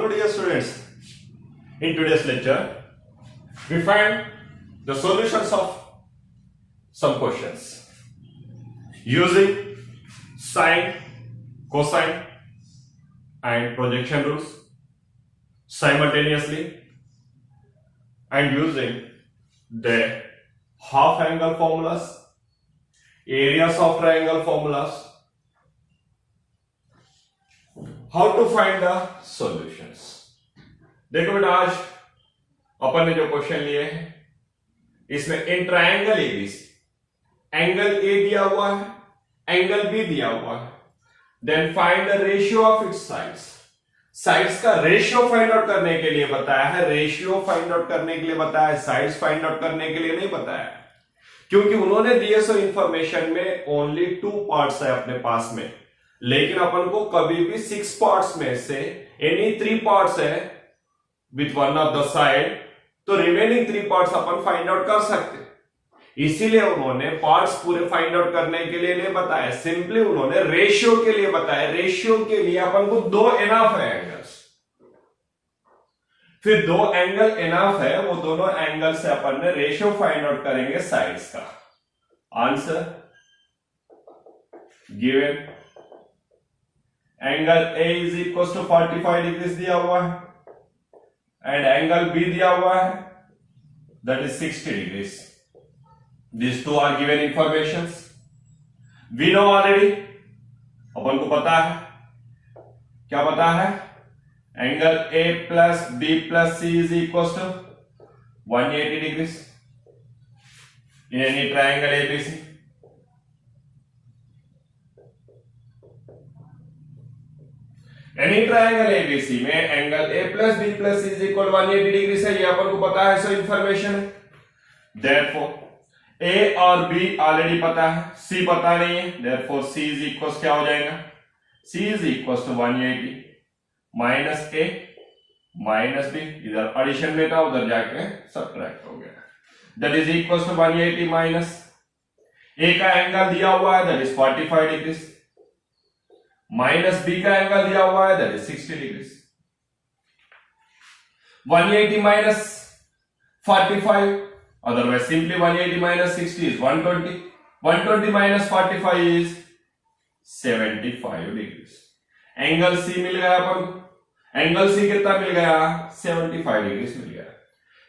Hello dear students, in today's lecture we find the solutions of some questions using sine, cosine and projection rules simultaneously and using the half angle formulas, areas of triangle formulas. How to find the solutions? देखो बेटा, आज अपन ने जो question लिए हैं इसमें in triangle ABC angle A दिया हुआ है, एंगल बी दिया हुआ है, then find the ratio of its sides. Sides का रेशियो फाइंड आउट करने के लिए बताया है, रेशियो फाइंड आउट करने के लिए बताया है, साइड्स फाइंड आउट करने के लिए नहीं बताया है, क्योंकि उन्होंने दिए सो इंफॉर्मेशन में ओनली 2 पार्ट्स है अपने पास में, लेकिन अपन को कभी भी 6 पार्ट्स में से एनी 3 पार्ट्स है with one of the side, तो रिमेनिंग 3 पार्ट्स अपन फाइंड आउट कर सकते. इसीलिए उन्होंने पार्ट्स पूरे फाइंड आउट करने के लिए नहीं बताया, सिंपली उन्होंने रेशियो के लिए बताया. रेशियो के लिए अपन को 2 एनफ है एंगल्स, फिर 2 एंगल एनफ है, वो दोनों एंगल से अपन ने रेशियो फाइंड आउट करेंगे साइड्स का. Answer given angle A is equal to 45 degree दिया हुआ है एंड एंगल B दिया हुआ है that is 60 degree. These two are given informations. We know already. अपन को पता है, क्या पता है? Angle A plus B plus C is equal to 180 degree in any triangle ABC. Any triangle ABC में angle A plus B plus C is equal 180 degree है, ये अपन को पता है, सो इंफॉर्मेशन है. Therefore A और B ऑलरेडी पता है, C पता नहीं है, therefore C इज इक्वल क्या हो जाएगा? C is equal to 180 minus A minus B, इधर एडिशन में था उधर जाके सब्ट्रैक्ट हो गया, that is equal to 180 minus A का एंगल दिया हुआ है that is 45 degree minus B का एंगल दिया हुआ है that is 60 degree. 180 minus 45, otherwise simply 180 minus 60 is 120. 120 minus 45 is 75 degrees. Angle C मिल गया अपन को, एंगल C कितना मिल गया? 75 डिग्री मिल गया.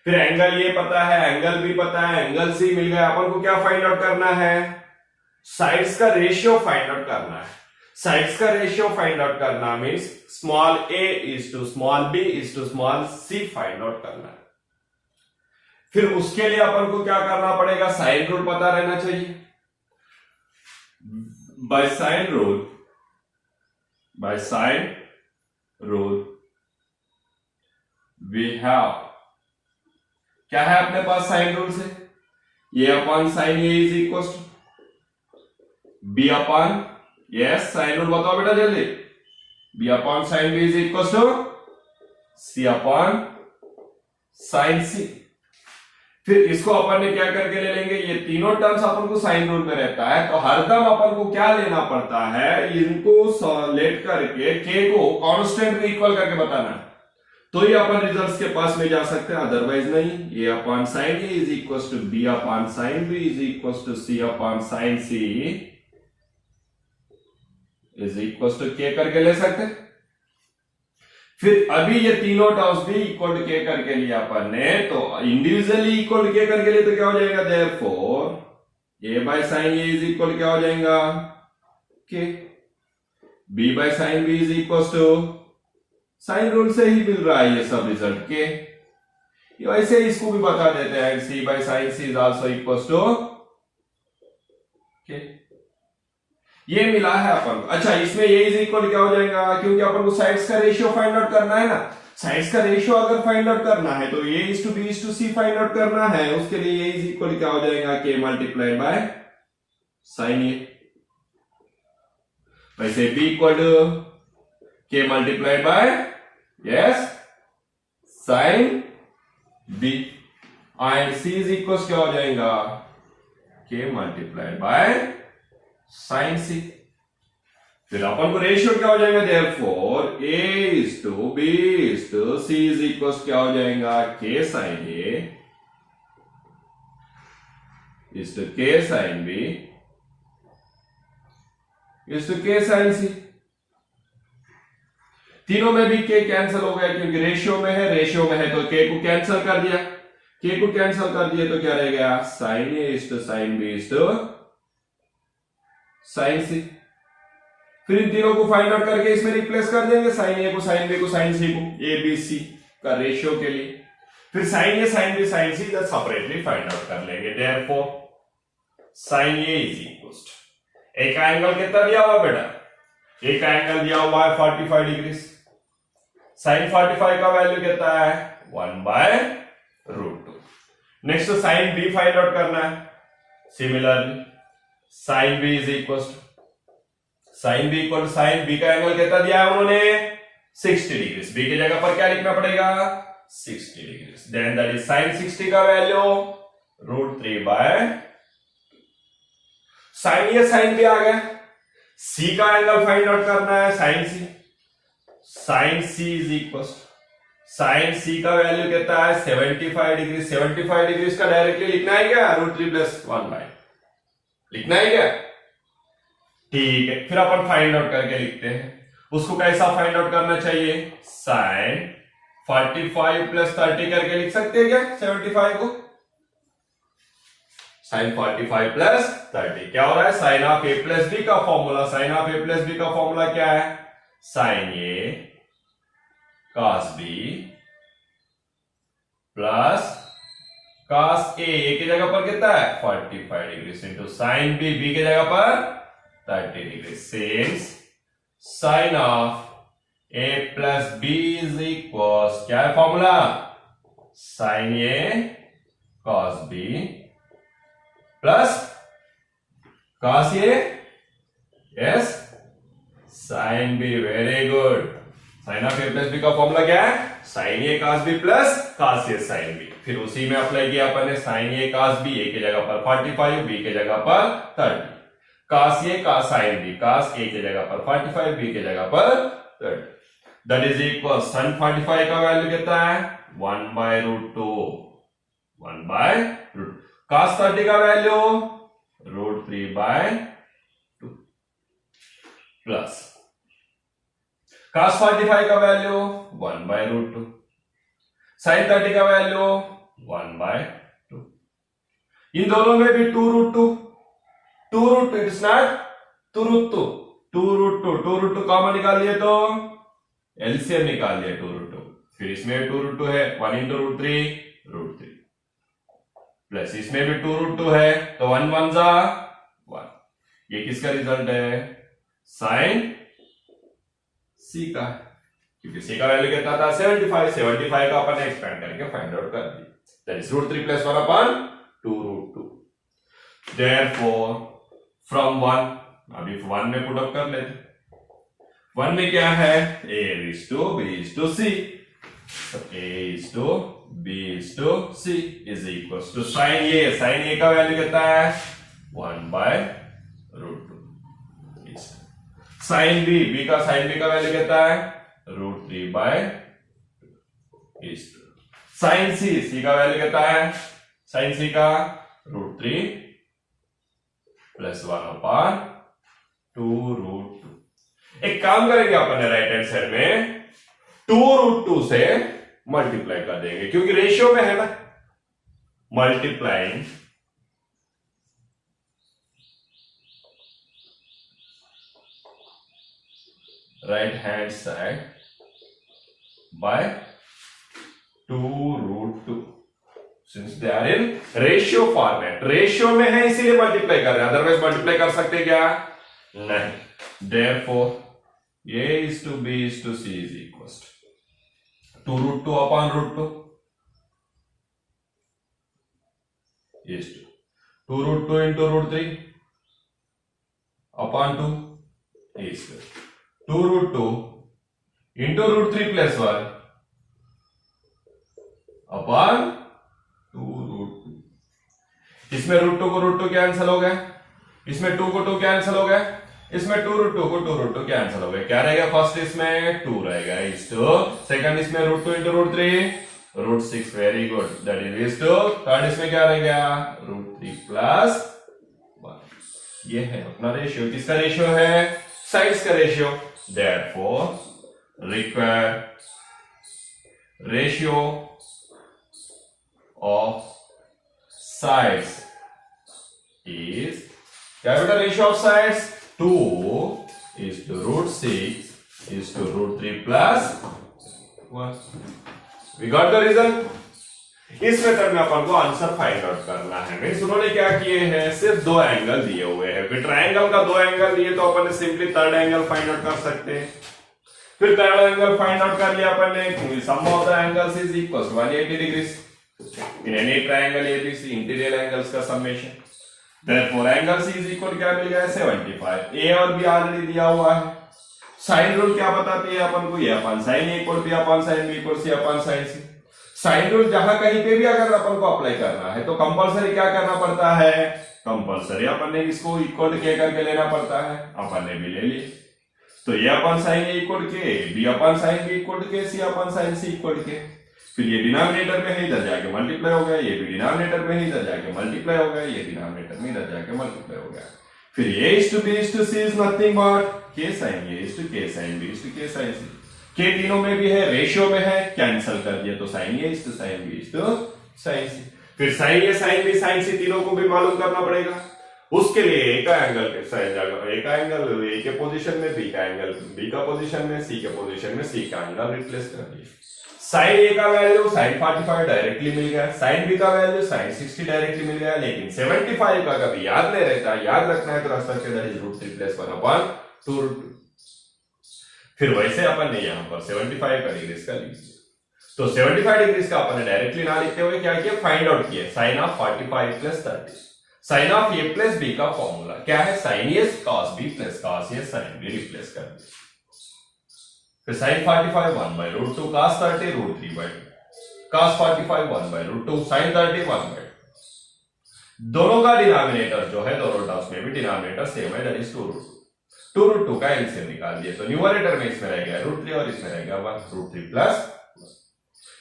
फिर एंगल ये पता है, एंगल B पता है, एंगल C मिल गया. अपन को क्या फाइंड आउट करना है? साइड्स का रेशियो फाइंड आउट करना है. साइड्स का रेशियो फाइंड आउट करना means small a is to small b is to small c find out करना है. फिर उसके लिए अपन को क्या करना पड़ेगा? साइन रूल पता रहना चाहिए. By sine rule we have, क्या है अपने पास साइन रूल से? A upon sine A is equal to B upon, yes sine rule बताओ बेटा जल्दी. B upon sine B is equal to C upon sine C. फिर इसको अपन ने क्या करके ले लेंगे? ये तीनों टर्म्स अपन को साइन रूल में रहता है, तो हरदम अपन को क्या लेना पड़ता है? इनको लेट करके के को कांस्टेंट में इक्वल करके बताना है, तो ये अपन रिजल्ट्स के पास में जा सकते हैं, अदरवाइज नहीं. A upon sine A is equal to B upon sine B is equal to C upon sine C is equal to K करके ले सकते. फिर अभी ये तीनों टर्म्स भी इक्वल टू के करके लिया अपन ने, तो इंडिविजुअली इक्वल टू के करके लिए तो क्या हो जाएगा? Therefore A by sine A is equal क्या हो जाएगा? K. B by sine B is equal to, sine rule से ही मिल रहा है ये सब रिजल्ट के, वैसे इसको भी बता देते हैं. C by sine C is also equal to K, ये मिला है अपन को. अच्छा, इसमें ये इज इक्वल क्या हो जाएगा? क्योंकि अपन को साइड्स का रेशियो फाइंड आउट करना है ना. साइड्स का रेशियो अगर फाइंड आउट करना है तो A is to B is to C find out करना है, उसके लिए ये इज इक्वल क्या हो जाएगा? के मल्टीप्लाइड बाय साइन ए. वैसे B equal to K multiplied by, yes, sine B, and C is equal क्या हो जाएगा? के मल्टीप्लाइड बाय साइन सी. फिर अपन को रेशियो क्या हो जाएगा, therefore A is to B is to C is equal क्या हो जाएगा, K sine A is to K sine B is to K sine C. तीनों में भी के कैंसिल हो गया क्योंकि रेशियो में है तो के को कैंसिल कर दिया, के को कैंसिल कर दिया तो क्या रह गया, sine A is to sine B is to sine C. फिर इन तीनों को फाइंड आउट करके इसमें रिप्लेस कर देंगे, साइन ए को साइन बी को साइन सी को, ए बी सी का रेशियो के लिए। फिर sine A sine B sine C इधर सेपरेटली फाइंड आउट कर लेंगे। Therefore sine A is equal to, एक एंगल कितना दिया हुआ बेटा, एक एंगल दिया हुआ है 45 डिग्री, साइन 45 का वैल्यू कितना है 1/√2। Next sine B find out करना है, similarly sine B is equal to sine B equal to sine B का एंगल कितना दिया है उन्होंने 60 डिग्री, बी की जगह पर क्या लिखना पड़ेगा 60 degree, then that is sine 60 का वैल्यू √3/, साइन ये साइन बी आ गया, सी का एंगल फाइंड आउट करना है sine C, sine C is equal sine C का वैल्यू कितना है 75 डिग्री, 75 डिग्री का डायरेक्टली लिखना है क्या √3+1/, लिखना है क्या, ठीक है। फिर अपन फाइंड आउट करके लिखते हैं, उसको कैसा फाइंड आउट करना चाहिए, साइन 45 + 30 करके लिख सकते हैं क्या 75 को, साइन 45 + 30 क्या हो रहा है, sine of A plus B का formula, sine of A plus B का फॉर्मूला क्या है, sine A cos B plus cos A की जगह पर कितना है 45 degree into sine B B की जगह पर 30 degree, since sine of A plus B is equal क्या है formula, sine A cos B plus cos A yes sine B, very good. Sine of A plus B का formula क्या है, sine A cos B plus cos A sine B. फिर उसी में apply किया अपन ने, साइन ए कॉस बी ए की जगह पर 45, बी की जगह पर 30, cos A cos sine B, cos A की जगह पर 45, बी की जगह पर 30, दैट इज इक्वल साइन 45 का वैल्यू कितना है 1/√2, 1/√2, कॉस 30 का वैल्यू √3/2 प्लस cos 45 का वैल्यू 1/√2, sin 30 का वैल्यू 1/2, इन दोनों में भी 2√2, 2√2 इट्स नॉट 2√2, 2√2 कॉमन निकाल लिए तो एलसीएम निकाल लिया 2√2, फिर इसमें 2√2 है 1 × √3 प्लस इसमें भी 2√2 है तो 1 × 1 = 1, ये किसका रिजल्ट है, साइन सी का, क्योंकि सी का वैल्यू कितना था 75 का अपन ने एक्सपेंड करके फाइंड आउट कर दिया, दैट इज √3+1/2√2। देयरफॉर फ्रॉम 1, अभी 1 में पुट अप कर लेते, 1 में क्या है a is to b is to c, so a is to b is to c is equals to sin a का वैल्यू कितना है 1/√2, साइन बी बी का वैल्यू कितना है √3/2, साइन सी का वैल्यू कितना है, साइन सी का √3 + 1/2√2। एक काम करेंगे अपन ने राइट हैंड साइड में 2√2 से मल्टीप्लाई कर देंगे क्योंकि रेशियो में है ना, multiplying right hand side by 2√2 since they are in ratio format, ratio में है इसीलिए मल्टीप्लाई कर रहे हैं, अदरवाइज मल्टीप्लाई कर सकते क्या नहीं, therefore a is to b is to c is equals to 2√2/√2 is to 2√2 into √3 upon 2 is 2√2 into √3+1 upon 2√2, इसमें √2 को √2 कैंसिल हो गया, इसमें 2 को 2 कैंसिल हो गया, इसमें 2√2 को 2√2 कैंसिल हो गया, क्या रहेगा? फर्स्ट इसमें 2 रहेगा इज टू, सेकंड इसमें √2 into √3 √6, very good, that is is to, third इसमें क्या रहेगा? √3 प्लस 1। ये है अपना रेशियो, किसका रेशियो है? साइड्स का ratio. Therefore required ratio of sides is capital ratio of sides 2 is to √6 is to √3 plus 1. We got the result. इस मेथड में अपन को आंसर फाइंड आउट करना है। मींस उन्होंने क्या किए हैं, सिर्फ दो एंगल दिए हुए हैं, फिर ट्रायंगल का दो एंगल दिए तो अपन ने simply third angle find out कर सकते हैं। फिर थर्ड एंगल फाइंड आउट कर लिया अपन ने, sum of the angles is equal to 180 degrees in any triangle A B C, interior angles का summation. Therefore angle C is equal क्या मिल गया? 75। ए और बी ऑलरेडी दिया हुआ है। साइन रूल क्या बताती है अपन को? ये अपन साइन ए इक्वल बी अपन साइन बी इक्वल सी अपन साइन सी। साइन रूल जहां कहीं पे भी अगर अपन को अप्लाई करना है तो कंपलसरी क्या करना पड़ता है? कंपलसरी अपन ने इसको इक्वल के करके लेना पड़ता है, अपन ने भी ले ली। तो ये अपन साइन ए इक्वल के, बी अपन साइन बी इक्वल के, सी अपन साइन सी इक्वल के। फिर ये डिनोमिनेटर में है, इधर जाके मल्टीप्लाई हो गया, ये भी डिनोमिनेटर में है, इधर जाके मल्टीप्लाई हो गया, ये डिनोमिनेटर में इधर जाके मल्टीप्लाई हो गया। फिर ये is to B is to C is nothing but K sine A is to K sine B is to K sine C. के तीनों में भी है, रेशियो में है, कैंसिल कर दिया तो sine A is to sine B is to sine C. फिर sine A sine B sine C तीनों को भी मालूम करना पड़ेगा। उसके लिए ए का एंगल के साइन ए का एंगल ए के पोजीशन में, बी का एंगल बी का पोजीशन में, सी के पोजीशन में सी का एंगल रिप्लेस कर दिया। साइन ए का वैल्यू साइन 45 डायरेक्टली मिल गया, साइन बी का वैल्यू साइन 60 डायरेक्टली मिल गया, लेकिन 75 का कभी याद नहीं रहता, याद रखना है तो रास्ता के दैट इज √3 प्लस 1 अपॉन 2√2। फिर वैसे अपन ने यहां पर 75 का डिग्रीज का लिख दिया, तो 75 डिग्रीज का अपन ने डायरेक्टली ना लिखते हुए क्या किया? फाइंड आउट किया sine of 45 plus 30। Sine of A plus B का फॉर्मूला क्या है? Sine a cos b plus cos a sin b replace कर दिया। फिर sin 45 1 by √2 cos 30 √3 cos 45 1 by √2 sin 30 1 by। दोनों का डिनोमिनेटर जो है, दोनों टर्म्स में भी डिनोमिनेटर सेम है, दैट इज 2√2 का एलसीएम निकाल दिए तो न्यूमरेटर में इसमें रह गया √3 और इसमें रह गया 1 √3 प्लस।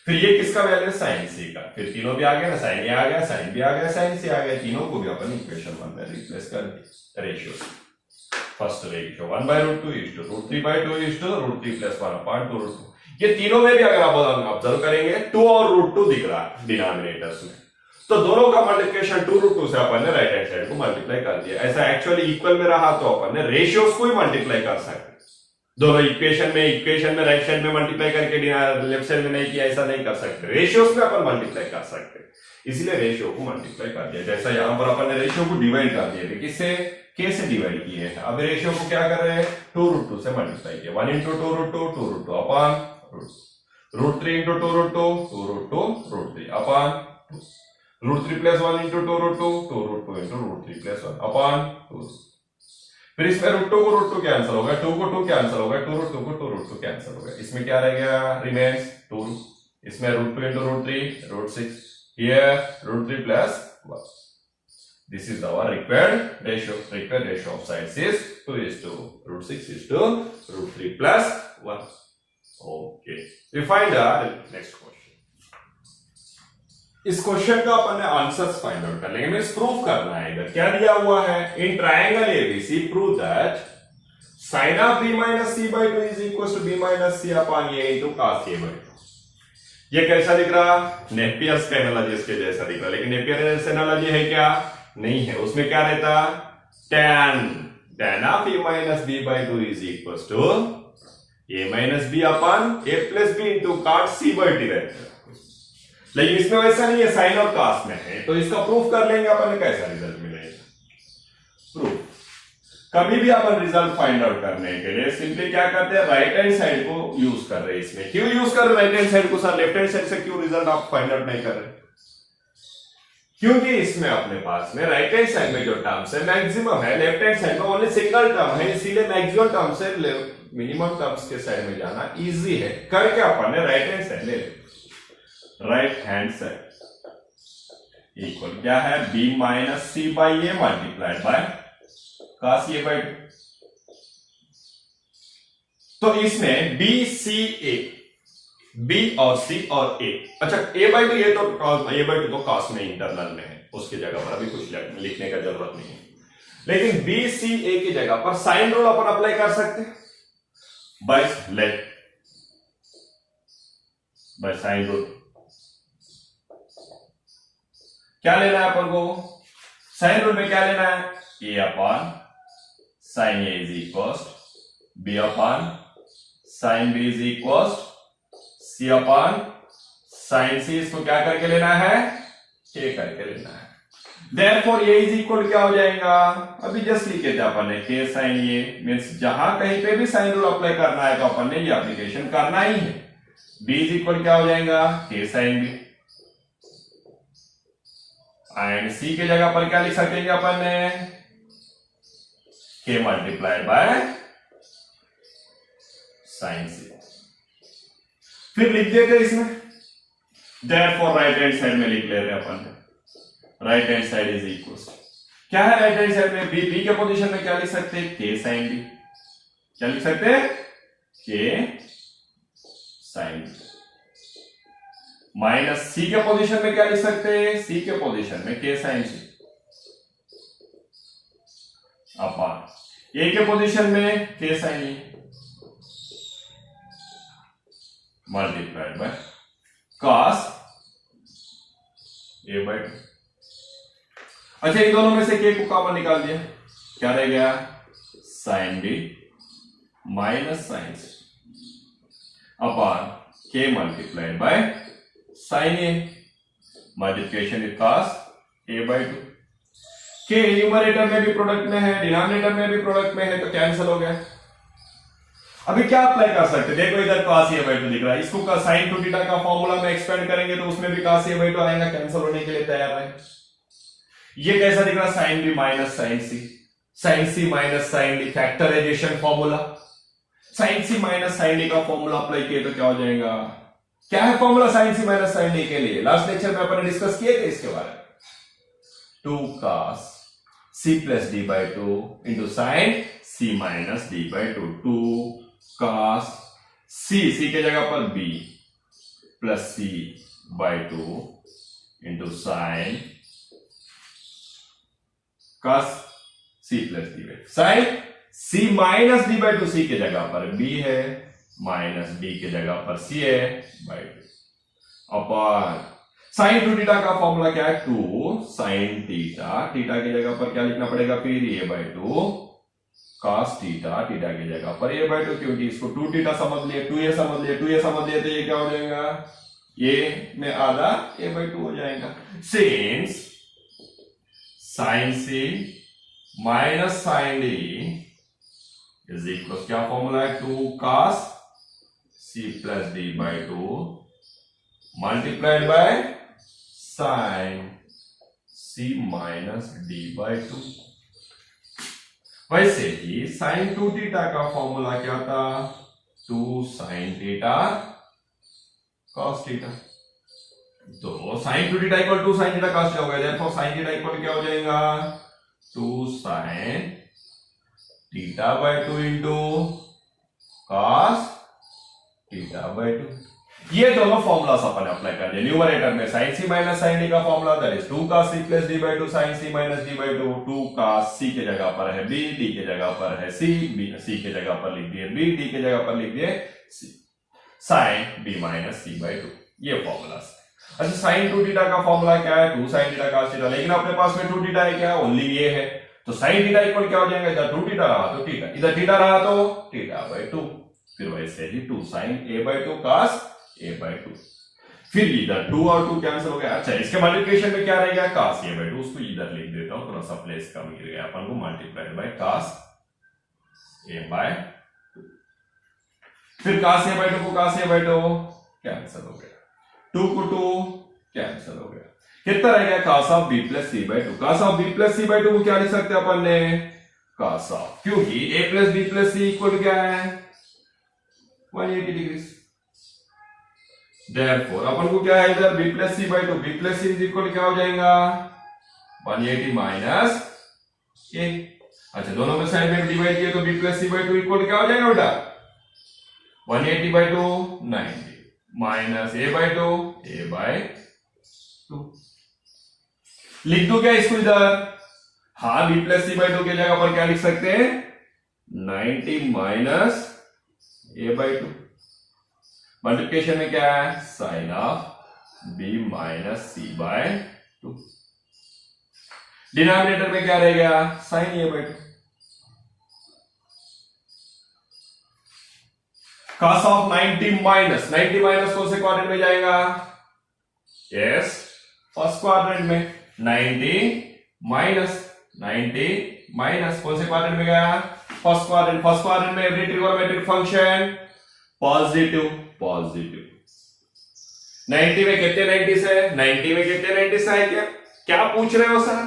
फिर ये किसका वैल्यू? साइन सी का। फिर तीनों भी आ गया ना, साइन ए आ गया, साइन बी आ गया, साइन सी आ गया, तीनों को भी अपन इक्वेशन 1 में रिप्लेस कर दिए। Ratio first ratio 1 by √2 is to √3 by 2 is to √3 plus 1 upon 2√2। ये तीनों में भी अगर आप ऑब्जर्व करेंगे 2 और √2 दिख रहा है डिनोमिनेटर्स में, तो दोनों का मल्टीप्लिकेशन 2√2 से अपन ने राइट हैंड साइड को मल्टीप्लाई कर दिया। ऐसा एक्चुअली इक्वल में रहा तो अपन ने रेशियोस को ही मल्टीप्लाई कर सकते, दोनों इक्वेशन में राइट साइड में मल्टीप्लाई करके लेफ्ट साइड में नहीं किया, ऐसा नहीं कर सकते। रेशियोस में अपन मल्टीप्लाई कर सकते, इसीलिए रेशियो को मल्टीप्लाई कर दिया। जैसा यहां पर अपन ने रेशियो को डिवाइड कर दिया थे, किससे? के से डिवाइड किए हैं। अब रेशियो को क्या कर रहे हैं? 2√2 से मल्टीप्लाई किया, 1 into 2√2 2√2 upon √3 into 2√2 2√2 √3 upon √3 plus 1 into 2√2 2√2 into √3 plus 1 upon 2। फिर इसमें √2 को √2 कैंसिल हो गया, 2 को 2 कैंसिल हो गया, 2√2 को 2√2 कैंसिल हो गया। इसमें क्या रह गया? रिमेन्स 2। इसमें √2 into √3 √6, here √3 plus 1। This is our required ratio. Required ratio of sides is 2 is to √6 is to √3 plus 1. Okay. We find the next question. इस क्वेश्चन का अपन ने आंसर्स फाइंड आउट कर लेंगे, मींस प्रूफ करना है। इधर क्या दिया हुआ है? इन triangle ABC prove that sin of b minus c by 2 is equals to b minus c upon a into cos a by 2। ये कैसा दिख रहा? नेपियर्स का एनालॉजी इसके जैसा दिख रहा, लेकिन नेपियर्स एनालॉजी है क्या? नहीं है। उसमें क्या रहता? tan of a minus b by 2 is equals to a minus b upon a plus b into cos c by t रहता है। लेकिन इसमें वैसा नहीं है, साइन और कॉस में है, तो इसका प्रूफ कर लेंगे अपन, कैसा रिजल्ट मिलेगा। प्रूफ कभी भी अपन रिजल्ट फाइंड आउट करने के लिए सिंपली क्या करते हैं? राइट हैंड साइड को यूज कर रहे हैं। इसमें क्यों यूज कर रहे राइट हैंड साइड को सर? लेफ्ट हैंड साइड से क्यों रिजल्ट आप फाइंड आउट नहीं कर रहे? क्योंकि इसमें अपने पास में राइट हैंड साइड में जो टर्म्स है मैक्सिमम है, लेफ्ट हैंड साइड में ओनली सिंगल टर्म है, इसीलिए मैक्सिमम टर्म से मिनिमम टर्म्स के साइड में जाना इजी है। करके अपन ने राइट हैंड साइड ले, राइट हैंड साइड इक्वल क्या है? b minus c by a multiplied by cos a by 2। तो इसमें बी सी ए, बी और सी और ए, अच्छा ए बाई टू, ये तो ए बाई टू तो कास्ट में इंटरनल में है, उसकी जगह पर अभी कुछ लिखने का जरूरत नहीं है। लेकिन बी सी ए की जगह पर साइन रूल अपन अप्लाई कर सकते हैं बाय साइन रूल। क्या लेना है अपन को? साइन रूल में क्या लेना है? A upon sine A is equal B upon sine B is equal C upon sine C. इसको क्या करके लेना है? के करके लेना है। Therefore ये इज इक्वल क्या हो जाएगा? अभी जस्ट लिखे थे अपन ने के साइन ए, मीन्स जहां कहीं पे भी साइन रूल अप्लाई करना है तो अपन ने ये एप्लीकेशन करना ही है। बी इज इक्वल क्या हो जाएगा? K sine B. एंड सी के जगह पर क्या लिख सकेंगे अपन ने? के मल्टीप्लाइड बाय साइन सी। फिर लिख देते इसमें, Therefore राइट हैंड साइड में लिख ले रहे अपन ने, right hand side is equal, क्या है राइट हैंड साइड में? बी, बी के पोजीशन में क्या लिख सकते हैं? K sine B. क्या लिख सकते हैं? K sine B. माइनस सी के पोजीशन में क्या लिख सकते हैं? सी के पोजीशन में के साइन सी अपॉन ए के पोजीशन में k sine a multiplied by cos a by two. अच्छा इन दोनों में से के को कॉमन निकाल दिया, क्या रह गया? साइन बी माइनस साइन सी अपॉन के multiplied by sine A, multiplication with cos a by to. के न्यूमरेटर में भी प्रोडक्ट में है, डिनोमिनेटर में भी प्रोडक्ट में है, तो कैंसिल हो गया। अभी क्या अप्लाई कर सकते हैं? देखो इधर cos a by 2 दिख रहा है, इसको का sin 2 थीटा का फॉर्मूला में एक्सपेंड करेंगे तो उसमें भी cos a by 2 आएगा, कैंसिल होने के लिए तैयार है। ये कैसा दिख रहा है? sin b minus sin c, sin c minus sin d, factorisation formula. sin c minus sin d का फॉर्मूला अप्लाई किए तो क्या हो जाएगा? क्या है formula sin c minus sin d के लिए? लास्ट लेक्चर में अपन ने डिस्कस किए थे इसके बारे में। 2 cos c plus d by 2 into sin c minus d by 2, 2 cos c के जगह पर b plus c by 2 into sin cos c plus d by 2, sin c minus d by 2, c के जगह पर b है, minus b के जगह पर c है by 2 अपॉन sin 2 थीटा का फॉर्मूला क्या है? 2 sin थीटा, थीटा की जगह पर क्या लिखना पड़ेगा? फिर a by 2 cos theta, theta की जगह पर a by 2, क्योंकि इसको 2 थीटा समझ लिए, 2a समझ लिए, 2a समझ लिए तो ये क्या हो जाएगा? a में आधा a by 2 हो जाएगा। Since sin c minus sin d is equal, क्या फॉर्मूला है? 2 cos c plus d by 2 multiplied by sin c minus d by 2। वैसे ही sin 2 थीटा का फॉर्मूला क्या था? 2 sin थीटा cos थीटा। तो sin 2 theta equal 2 sin theta cos theta हो गया, therefore sin theta equal क्या हो जाएगा? 2 sin theta by 2 into cos theta by 2। ये दोनों फॉर्मूलास अपन अप्लाई कर दिए। न्यूमरेटर में sin c minus sin d का formula, that is 2 cos c plus d by 2 sin c minus d by 2, 2 cos c के जगह पर है b, d के जगह पर है c, c के जगह पर लिख दिए b, d के जगह पर लिख दिए c, sin b minus c by 2, ये फॉर्मूलास। अच्छा sin 2 थीटा का फॉर्मूला क्या है? 2 sin थीटा cos थीटा, लेकिन अपने पास में 2 थीटा है, क्या ओनली ये है, तो sin थीटा इक्वल क्या हो जाएगा? इधर 2 थीटा रहा तो थीटा, इधर थीटा रहा तो थीटा बाय 2, फिर वैसे ही 2 sin a by 2 cos a by 2, फिर इधर 2 और 2 कैंसिल हो गया। अच्छा इसके मल्टीप्लिकेशन में क्या रहेगा? cos a by 2, उसको इधर लिख देता हूं, थोड़ा सा प्लेस कम गिर गया अपन को, multiplied by cos a by 2, फिर cos a by 2 को cos a by 2 कैंसिल हो गया, 2 को 2 कैंसिल हो गया, कितना रह गया? cos of b plus c by 2। cos of b plus c by 2 को क्या लिख सकते हैं अपन ने? cos of, क्योंकि a plus b plus c equal क्या है? 180 डिग्री। Therefore अपन को क्या है इधर? b plus c by 2, b plus c is equal क्या हो जाएगा? 180 माइनस a। अच्छा दोनों में साइड में डिवाइड किए तो b plus c by 2 equal क्या हो जाएगा बेटा? 180/2 90 माइनस a/2 a/2 लिख दो क्या इसको इधर? हाँ, b प्लस c/2 की जगह पर क्या लिख सकते हैं? 90 माइनस a/2। मल्टीप्लिकेशन में क्या है? Sine of b minus c/2। Denominator में क्या रहेगा? Sign a/2। cos of 90 minus कौन से क्वाड्रेंट में जाएगा? यस, फर्स्ट क्वाड्रेंट में। 90 माइनस कौन से क्वाड्रेंट में गया? फर्स्ट क्वाड्रेंट में एवरी ट्रिगोनोमेट्रिक फंक्शन पॉजिटिव 90 में कितने 90 से? 90 में कितने 90 से है? क्या पूछ रहे हो सर?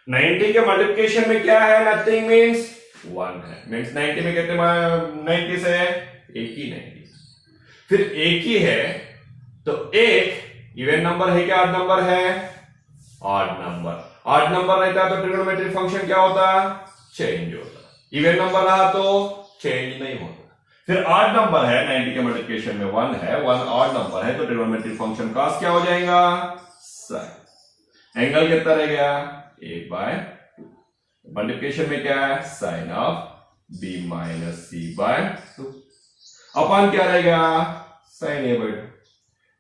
90 के मल्टीप्लिकेशन में क्या है? नथिंग मींस 1 है। मींस 90 में कितने 90 से? एक ही 90। फिर एक ही है तो एक इवन नंबर है क्या ऑड नंबर है? ऑड नंबर रहता है तो ट्रिगोनोमेट्रिक फंक्शन क्या होता? चेंज होता। इवन नंबर रहा तो चेंज नहीं होता। फिर ऑड नंबर है, 90 के मल्टीप्लिकेशन में 1 है, 1 ऑड नंबर है तो ट्रिगोनोमेट्रिक फंक्शन cos क्या हो जाएगा? साइन। एंगल कितना रह गया? a/2। मल्टीप्लिकेशन में क्या है? Sine of b minus c/2 अपन क्या रहेगा? Sign a/2।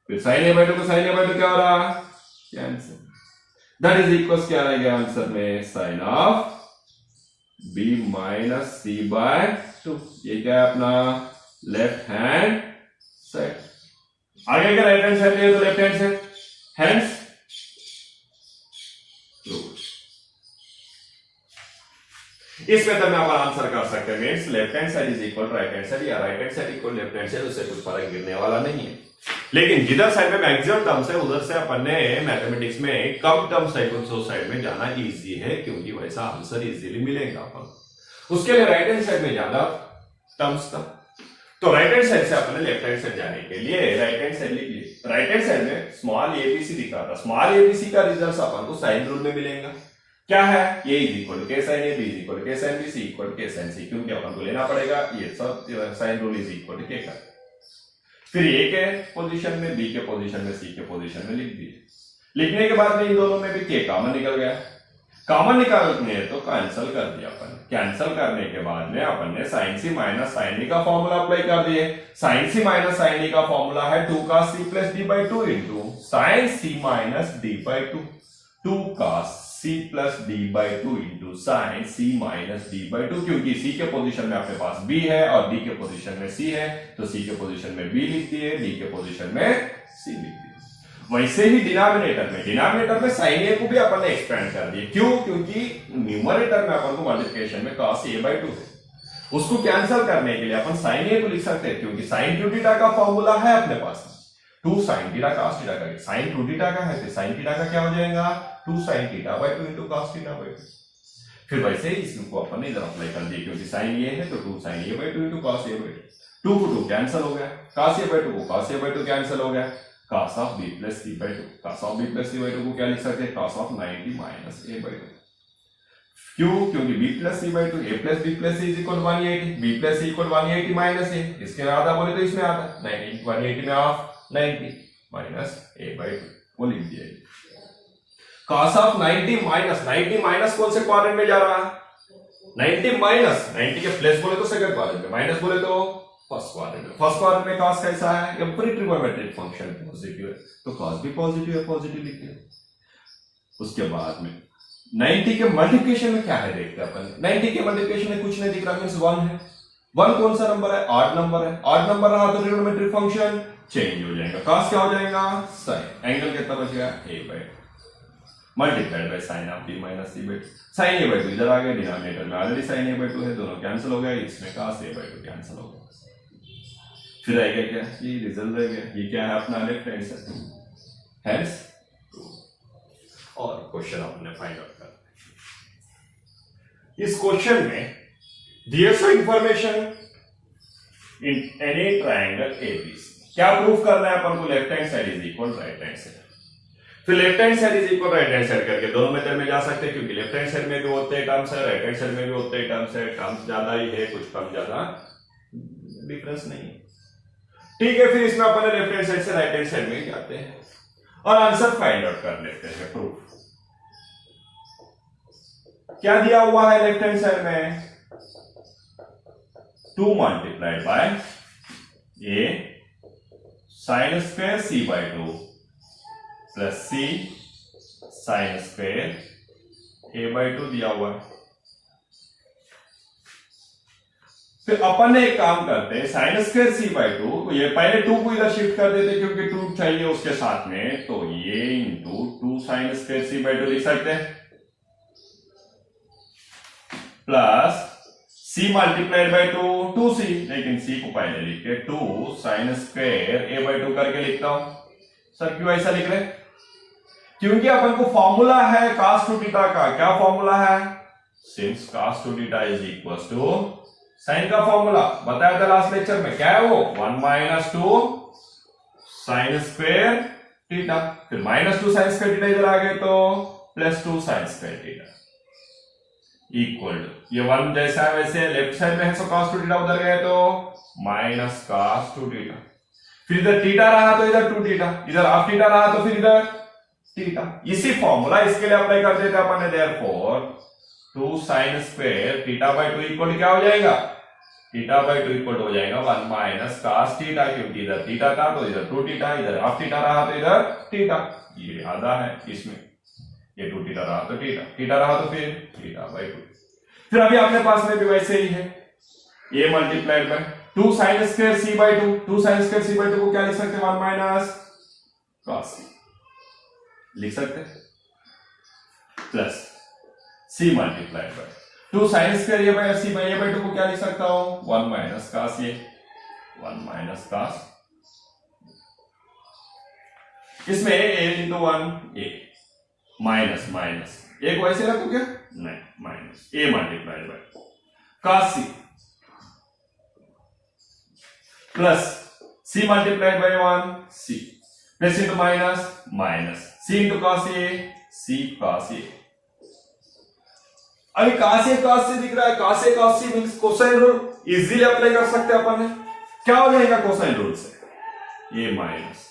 फिर साइन a/2 को साइन a/2 क्या हो रहा? कैंसिल। दैट इज इक्वल्स क्या रहेगा आंसर में? Sine of b minus c/2। ये क्या है अपना? Left hand side. आगे का राइट हैंड साइड लिया तो लेफ्ट हैंड साइड, हैंड्स इस मेथड में अपन आंसर कर सकते हैं। Means left hand side is equal right hand side या right hand side equal left hand side, उससे कुछ फर्क गिरने वाला नहीं है। लेकिन जिधर साइड में मैक्सिमम टर्म्स है उधर से अपन ने मैथमेटिक्स में कम टर्म्स है उस साइड में जाना इजी है, क्योंकि वैसा आंसर इजीली मिलेगा अपन। उसके लिए राइट हैंड साइड में ज्यादा टर्म्स था, तो राइट हैंड साइड से अपन ने लेफ्ट हैंड साइड जाने के लिए राइट हैंड साइड लिख लिया। राइट हैंड साइड में स्मॉल एबीसी दिखा था। स्मॉल एबीसी का रिजल्ट अपन को साइन रूल में मिलेगा। क्या है? ये is equal to K sine A, B is equal to K sine B, C equal to K sine C, क्योंकि अपन को लेना पड़ेगा ये सब sine rule is equal to K का। फिर ए के पोजीशन में, बी के पोजीशन में, सी के पोजीशन में लिख दिए। लिखने के बाद में इन दोनों में भी के कॉमन निकल गया। कॉमन निकालने तो कैंसिल कर दिया अपन। कैंसिल करने के बाद में अपन ने sine c minus sine d का फॉर्मूला अप्लाई कर दिए। Sine c minus sine d का फॉर्मूला है 2 cos c plus d by 2 into sine c minus d by 2। 2 cos c plus d by 2 into sine c minus d by 2, क्योंकि c के position में अपने पास b है और d के position में c है, तो c के पोजीशन में b लिख दिए, d के पोजीशन में c लिख दिए। वैसे ही डिनोमिनेटर में साइन a को भी अपन ने एक्सपेंड कर दिया। क्यों? क्योंकि न्यूमरेटर में अपन को मल्टीप्लिकेशन में cos a by 2 है, उसको कैंसिल करने के लिए अपन साइन a को लिख सकते हैं, क्योंकि साइन 2 थीटा का फॉर्मूला है अपने पास 2 sin थीटा cos थीटा का। साइन 2 थीटा का है तो साइन थीटा का क्या हो जाएगा? 2 sin theta by 2 into cos theta by 2। फिर वैसे ही इसको अपन ने इधर अप्लाई कर दिया, क्योंकि साइन ये है तो 2 sin a by 2 into cos a by 2। 2 को 2 कैंसिल हो गया, cos a by 2 को cos a by 2 कैंसिल हो गया, cos of b plus c by 2। cos of b plus c by 2 को क्या लिख सकते हैं? cos of 90 minus a by 2। क्यों? क्योंकि b plus c by 2, a plus b plus c is equal to 180, b plus c equal to 180 minus a। इसके आधा बोले तो इसमें आधा 90, 180 में ऑफ 90 माइनस a by 2 वो लिख दिया। cos of 90 माइनस कौन से क्वाड्रेंट में जा रहा है? 90 माइनस 90 के प्लस बोले तो सेकंड क्वाड्रेंट में, माइनस बोले तो फर्स्ट क्वाड्रेंट में। फर्स्ट क्वाड्रेंट में cos कैसा है? एवरी ट्रिगोनोमेट्रिक फंक्शन पॉजिटिव है, तो cos भी पॉजिटिव है, पॉजिटिव लिख दिया। उसके बाद में 90 के मल्टीप्लिकेशन में क्या है देखते हैं अपन। 90 के मल्टीप्लिकेशन में कुछ नहीं दिख रहा, मींस 1 है। 1 कौन सा नंबर है? ऑड नंबर है। ऑड नंबर रहा तो ट्रिगोनोमेट्रिक फंक्शन चेंज हो जाएगा। cos क्या हो जाएगा? sin। एंगल कितना बचेगा? a by multiplied by sine of b minus c by 2। Sine a by 2 इधर आ गया, डिनोमिनेटर में ऑलरेडी साइन a by 2 है, दोनों कैंसिल हो गया, इसमें cos a by 2 कैंसिल हो गया। फिर आएगा क्या? ये रिजल्ट रह गया। ये क्या है अपना? Left hand side, hence. और क्वेश्चन आपने फाइंड आउट करना है। इस क्वेश्चन में दिए so information in any triangle ABC, क्या प्रूफ करना है अपन को? Left hand side is equal right hand side. फिर left hand side is equal right hand side करके दोनों मेथड में जा सकते हैं, क्योंकि लेफ्ट हैंड साइड में भी होते हैं टर्म्स है, राइट हैंड साइड में भी होते हैं टर्म्स है। टर्म्स ज्यादा ही है, कुछ कम ज्यादा डिफरेंस नहीं है। ठीक है, फिर इसमें अपन लेफ्ट हैंड साइड से राइट हैंड साइड में जाते हैं और आंसर फाइंड आउट कर लेते हैं। प्रूफ क्या दिया हुआ है लेफ्ट हैंड साइड में, 2 multiplied by a sine square c by 2 plus c sine square a by 2 दिया हुआ है। फिर अपन ने एक काम करते हैं, साइन स्क्वायर सी बाय 2, ये पहले 2 को इधर शिफ्ट कर देते क्योंकि 2 चाहिए उसके साथ में, तो ये into 2 sine square c by 2 लिख सकते हैं plus c multiplied bye 2c, लेकिन c को पहले लिख के 2 साइन स्क्वायर a बाय 2 करके लिखता हूं। सर क्यों ऐसा लिख रहे? क्योंकि अपन को फॉर्मूला है cos 2 थीटा का। क्या फॉर्मूला है? Since cos 2 theta is equal to sine का फॉर्मूला बताया था लास्ट लेक्चर में, क्या है वो, 1 माइनस 2 साइन स्क्वायर थीटा, फिर माइनस 2 साइन स्क्वायर थीटा इधर आ गए तो plus 2 sine square theta equal to, ये 1 जैसा है वैसे लेफ्ट साइड में है, सो cos 2 थीटा उधर गए तो माइनस cos 2 थीटा, फिर इधर थीटा रहा तो इधर 2 थीटा, इधर हाफ थीटा रहा तो फिर इधर थीटा। इसी फॉर्मूला इसके लिए अप्लाई कर देते अपन ने, therefore 2 sine square theta by 2 equal क्या हो जाएगा, थीटा बाय 2 इक्वल हो जाएगा 1 माइनस cos थीटा, क्योंकि इधर थीटा था तो इधर 2 थीटा, इधर हाफ थीटा रहा तो इधर थीटा, ये आधा है इसमें, ये 2 थीटा रहा तो थीटा, थीटा रहा तो फिर थीटा बाय 2। फिर अभी अपने पास में भी वैसे ही है, a multiplied by 2 sine square c by 2, 2 sine square c by 2 को क्या लिख सकते हैं, 1 माइनस cos c लिख सकते हैं, plus c multiplied by 2 sine square a by c by 2 को क्या लिख सकता हूं, 1 minus cos a, 1 minus cos, इसमें a into 1 a minus minus, एक वैसे रखो क्या, नहीं, minus a multiplied by cos c plus c multiplied by 1 c plus into minus minus c into cos a, c cos a। अभी cos a दिख रहा है, cos c means cosine rule easily apply कर सकते हैं अपन। क्या हो जाएगा कोसाइन रूल से, a minus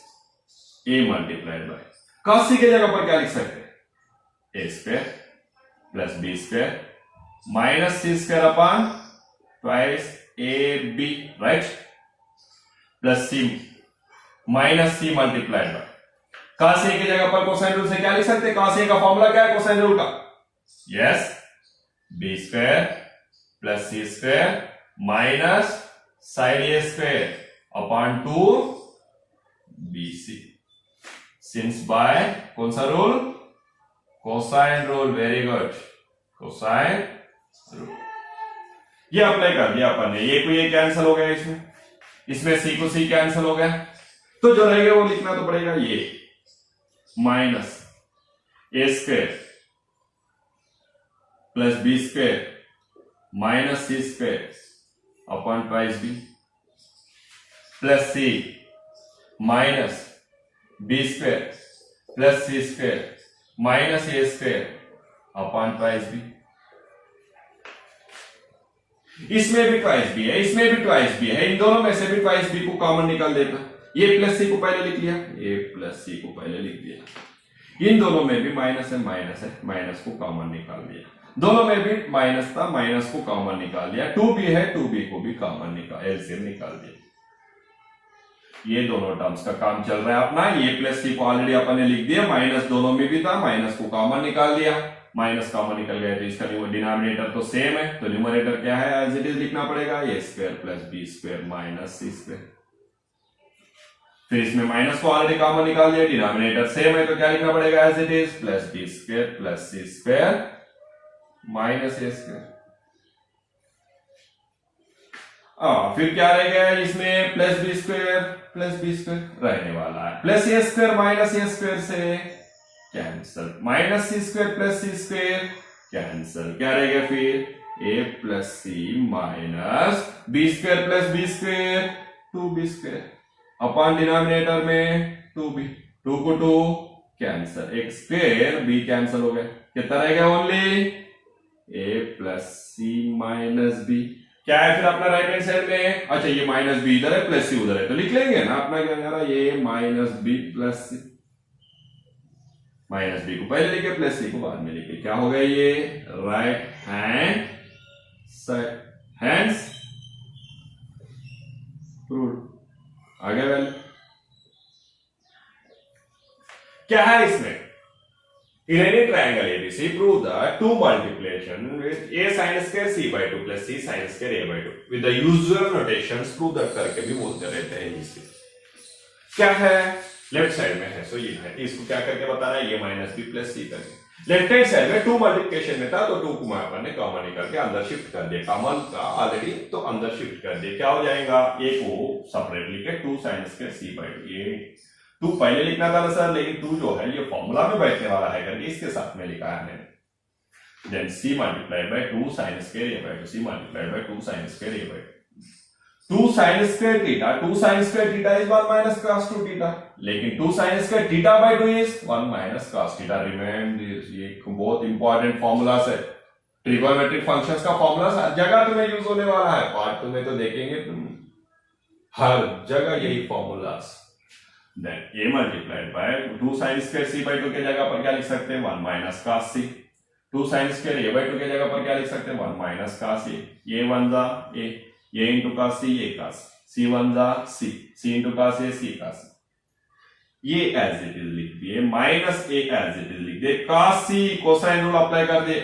a multiplied by cos c के जगह पर क्या लिख सकते हैं, a square plus b square minus c square upon twice ab, right, plus c minus c multiplied by cos a की जगह पर कोसाइन रूल से क्या लिख सकते हैं, cos a का फॉर्मूला क्या है कोसाइन रूल का, yes, b square plus c square minus sine a square upon 2 bc, since by कौन सा rule, cosine rule, very good, cosine rule, ये अप्लाई कर दिया अपन ने, ये को ये कैंसिल हो गया, इसमें c को c कैंसिल हो गया, तो जो रहेगा वो लिखना तो पड़ेगा, ये minus a square plus b square minus c square upon twice b plus c minus b square plus c square minus a square upon twice b। इसमें भी ट्वाइस b है, इसमें भी ट्वाइस b है, इन दोनों में से भी ट्वाइस b को कॉमन निकाल देता, ये प्लस c को पहले लिख लिया, ये प्लस c को पहले लिख दिया, इन दोनों में भी माइनस है, माइनस को कॉमन निकाल दिया, दोनों में भी माइनस था, माइनस को कॉमन निकाल दिया, 2b है, 2b को भी कॉमन निकाल, एलसीएम निकाल दिया। ये दोनों टर्म्स का काम चल रहा है अपना, ये प्लस c को ऑलरेडी अपन ने लिख दिया, माइनस दोनों में भी था, माइनस को कॉमन निकाल दिया, माइनस कॉमन निकल गया तो इसका डिनोमिनेटर तो सेम है, तो न्यूमरेटर क्या है, एज इट इज लिखना पड़ेगा, a square plus b square minus c square. फिर इसमें माइनस को ऑलरेडी कॉमन निकाल दिया, डिनोमिनेटर सेम है तो क्या लिखना पड़ेगा, as it is plus b square plus c square minus a square. फिर क्या रह गया इसमें, प्लस बी स्क्वायर रहने वाला है, प्लस ए स्क्वायर माइनस ए स्क्वायर से कैंसिल, माइनस सी स्क्वायर प्लस सी स्क्वायर कैंसिल, क्या रह गया फिर, A plus C minus B square plus B square 2b square upon denominator में 2b, 2 को 2 कैंसिल, एक स्क्वायर b कैंसिल हो गया, कितना रह गया only a plus C minus b, क्या है फिर अपना राइट हैंड साइड में? अच्छा ये माइनस बी इधर है, प्लस सी उधर है, तो लिख लेंगे ना अपना क्या कह रहा है, ये माइनस बी प्लस सी, माइनस बी को पहले लिखे प्लस सी को बाद में लिखे, क्या हो गया ये right hand side, hands proved. आगे वाले क्या है इसमें? In any triangle ABC, prove the two multiplication with a sin square c by 2 plus c sin square a by 2 with the usual notations, prove that करके भी बोलते रहते हैं इसे। क्या है? लेफ्ट साइड में है, सो ये है, इसको क्या करके बताना है, ये माइनस बी प्लस सी करके। लेफ्ट हैंड साइड में टू मल्टीप्लिकेशन में था, तो टू को अपन ने कॉमन निकाल के अंदर शिफ्ट कर दिया, कॉमन का ऑलरेडी तो अंदर शिफ्ट कर दिया, क्या हो जाएगा, ए को सेपरेट लिखे 2 sin square c by 2, ये टू पहले लिखना था ना सर, लेकिन टू जो है ये फॉर्मूला में बैठने वाला है करके इसके साथ में लिखा है मैंने। Then c multiplied by 2 sin square a by 2, c multiplied by 2 sin square a by 2 sin square theta, 2 sin square theta is 1 minus cos 2 theta, लेकिन 2 sin square theta by 2 is 1 minus cos theta। Remember ये बहुत important formulas है, trigonometric functions का formula हर जगह तुम्हें use होने वाला है, पार्ट 2 में तो देखेंगे तुम, हर जगह यही formulas. Then a multiplied by 2 sin square c by 2 के जगह पर क्या लिख सकते हैं, 1 minus cos c, 2 sin square a by 2 के जगह पर क्या लिख सकते हैं, 1 minus cos a, ये 1 जा a into cos c, ये cos c 1 जा c into cos a, c cos, ये एज इट इज लिख दिए, minus a as it is लिख दिए, cos c cosine rule apply कर दिए,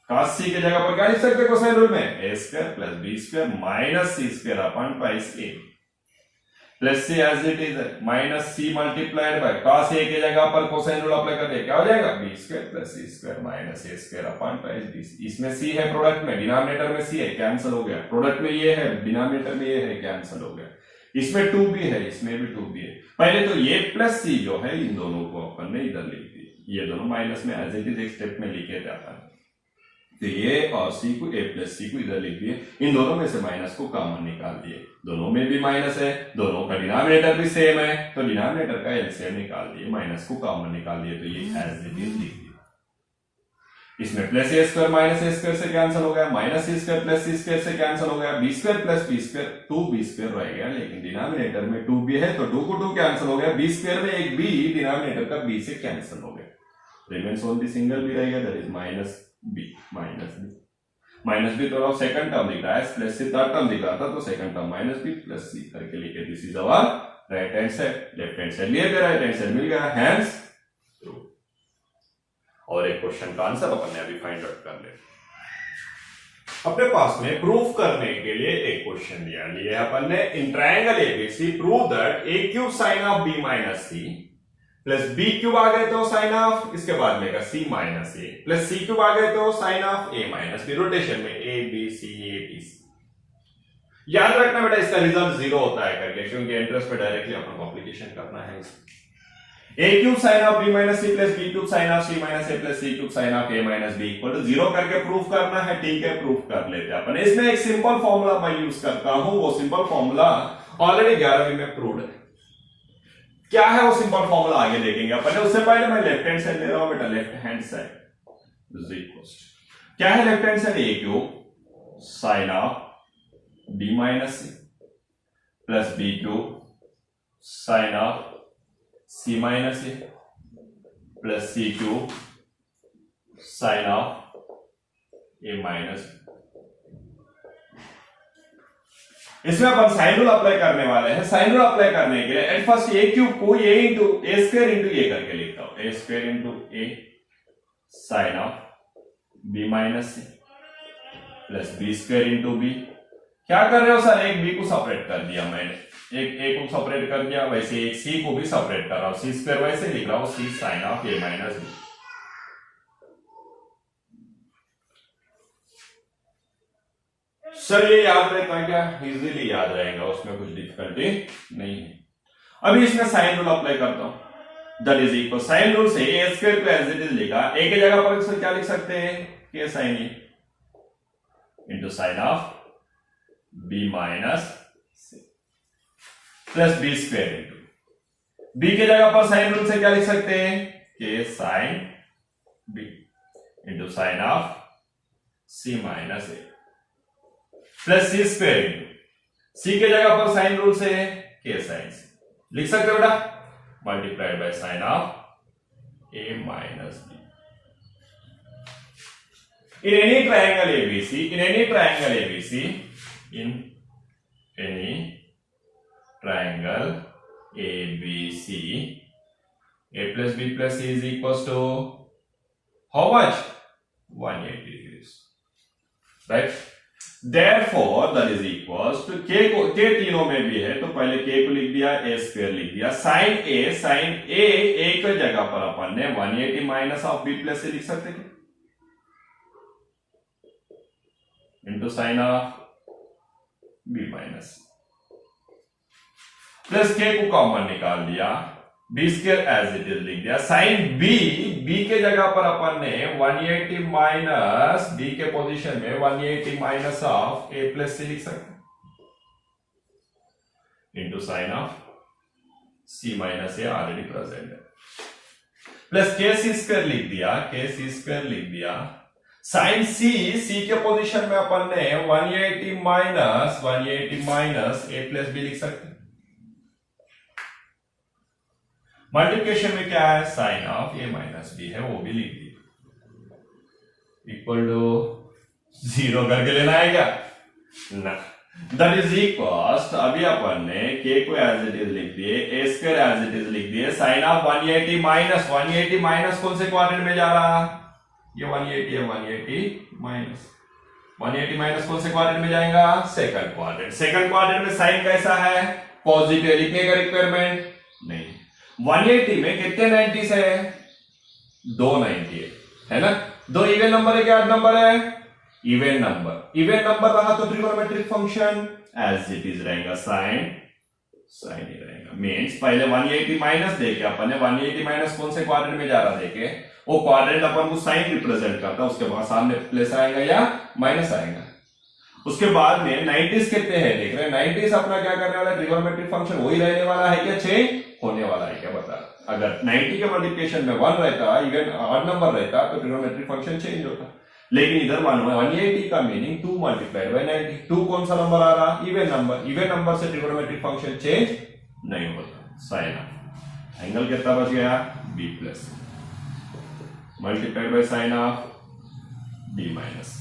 cos c के जगह पर क्या लिख सकते हैं कोसाइन रूल में, a square plus b square minus c square upon twice a plus c as it is minus c multiplied by cos a के जगह पर कोसाइन रूल अप्लाई कर दिया, क्या हो जाएगा, b square plus c square minus a square upon twice b। इसमें c है प्रोडक्ट में, डिनोमिनेटर में c है, कैंसिल हो गया, प्रोडक्ट में ये है, डिनोमिनेटर में ये है, कैंसिल हो गया, इसमें 2 भी है, इसमें भी 2 भी है। पहले तो ये प्लस c जो है इन दोनों को अपन ने इधर लिख दिया, ये दोनों माइनस में एज इट इज एक स्टेप में लिखे थे अपन, तो ये और c को a प्लस सी को इधर लिख दिए, इन दोनों में से माइनस को कॉमन निकाल दिए, दोनों में भी माइनस है, दोनों का डिनोमिनेटर भी सेम है, तो डिनोमिनेटर का एलसीएम निकाल दिए, माइनस को कॉमन निकाल दिए, तो ये एज इट इज लिख दिया। इसमें प्लस ए स्क्वायर माइनस ए स्क्वायर से कैंसिल हो गया, माइनस सी स्क्वायर प्लस सी स्क्वायर से कैंसिल हो गया, b square plus B square 2b square रह गया, लेकिन डिनोमिनेटर में 2b है तो 2 को 2 कैंसिल हो गया, बी स्क्वायर में एक b डिनोमिनेटर का b से कैंसिल हो गया, रिमेंस ओनली सिंगल b रहेगा, दैट इज माइनस b तो सेकंड टर्म दिख रहा है, प्लस सी थर्ड टर्म दिख रहा था, तो second term minus b plus C करके लिखे, this is our right hand side. Left hand side लिए राइट हैंड साइड मिल गया, हैंड्स थ्रू। और एक क्वेश्चन का आंसर अपन ने अभी फाइंड आउट कर लिया। अपने पास में प्रूफ करने के लिए एक क्वेश्चन लिया अपन ने, in triangle ABC prove that a cube sine of b minus c plus b cube आ गए तो साइन ऑफ, इसके बाद में c minus a plus c cube आ गए तो sine of a minus b, rotation में a B C A B सी। याद रखना बेटा इसका रिजल्ट 0 होता है करके, क्योंकि इंटरेस्ट पे डायरेक्टली अपन को एप्लीकेशन करना है। A cube sine of b minus c plus b cube sine of c minus a plus c cube sine of a minus b equal to 0 करके प्रूफ करना है, ठीक है प्रूफ कर लेते हैं अपन। इसमें एक सिंपल फॉर्मूला मैं यूज करता हूं, वो सिंपल फॉर्मूला ऑलरेडी 11वीं में प्रूव्ड है। क्या है वो सिंपल फॉर्मूला आगे देखेंगे अपन, उससे पहले मैं लेफ्ट हैंड साइड ले रहा हूं बेटा, left hand side is equal, क्या है left hand side, a cube sine of b minus c plus b cube sine of c minus a plus c cube sine of a minus. इसमें अपन sine rule apply करने वाले हैं। Sine rule apply करने के लिए at first a cube को a into a square into a करके लिखता हूं, a square into a sine of b minus c plus B square into b. क्या कर रहे हो सर, एक बी को सेपरेट कर दिया मैंने, एक ए को सेपरेट कर दिया, वैसे एक सी को भी सेपरेट कर रहा हूं, सी स्क्वायर वैसे लिख रहा हूं c sine of a minus b. Sir ये याद रहता है क्या, इजीली याद रहेगा, उसमें कुछ डिफिकल्टी नहीं है। अभी इसमें साइन रूल अप्लाई करता हूं, that is equal sine rule से ए स्क्वायर को एज इट इज लिखा, ए की जगह पर क्या लिख सकते हैं, k sine a into sine of b minus plus B square into b के जगह पर साइन रूल से क्या लिख सकते हैं, k sine b into sine of c minus a plus C square into c के जगह पर साइन रूल से के साइन सी लिख सकते हो बेटा, multiplied by sine of a minus b. In any triangle ABC, in any triangle ABC, in any triangle ABC, A plus B plus C is equals to how much? 180 degrees. Right? Therefore, that is equals to K को K तीनों में भी है तो पहले K को लिख दिया, A स्क्वायर लिख दिया, साइन A की जगह पर अपन ने 180 minus of B plus C लिख सकते थे into sine of b minus plus k को कॉमन निकाल दिया, b square as it is लिख दिया, साइन बी के जगह पर अपन ने 180 माइनस बी के पोजीशन में 180 minus of A plus c लिख सकते into sine of c minus a already present है, प्लस के सी स्क्वायर लिख दिया, साइन सी के पोजीशन में अपन ने 180 माइनस ए प्लस बी लिख सकते हैं। मल्टीप्लिकेशन में क्या है, sine of a minus b है, वो भी लिख दिया, इक्वल टू 0 करके लेना है क्या ना, दैट इज इक्वल्स, अभी अपन ने के को एज इट इज लिख दिए, ए स्क्वायर एज इट इज लिख दिए, साइन ऑफ 180 माइनस कौन से क्वाड्रेंट में जा रहा है, ये 180 है, 180 माइनस कौन से क्वाड्रेंट में जाएगा, सेकंड क्वाड्रेंट में साइन कैसा है, पॉजिटिव, लिखने का रिक्वायरमेंट नहीं, 180 में कितने 90s है, 2 90 है ना, 2 इवन नंबर है क्या, नंबर है, इवन नंबर रहा तो trigonometric function as it is रहेगा, साइन ही रहेगा, मींस पहले 180 माइनस देके अपन ने 180 माइनस कौन से क्वाड्रेंट में जा रहा देखे, वो क्वाड्रेंट अपन को साइन रिप्रेजेंट करता है, उसके बाद सामने प्लस आएगा या माइनस आएगा, उसके बाद में 90s कितने हैं देख रहे हैं, 90s अपना क्या करने वाला है, ट्रिगोनोमेट्रिक फंक्शन वही रहने वाला है क्या, चेंज होने वाला है क्या, बता, अगर 90 के मल्टीप्लिकेशन में 1 रहता, इवन ऑड नंबर रहता तो ट्रिगोनोमेट्रिक फंक्शन चेंज होता, लेकिन इधर 180 का मीनिंग 2 मल्टीप्लाइड बाय 90, 2 कौन सा नंबर आ रहा, इवन नंबर से ट्रिगोनोमेट्रिक फंक्शन चेंज नहीं होता, साइन ऑफ एंगल कितना बच गया, b plus multiplied by sine of b minus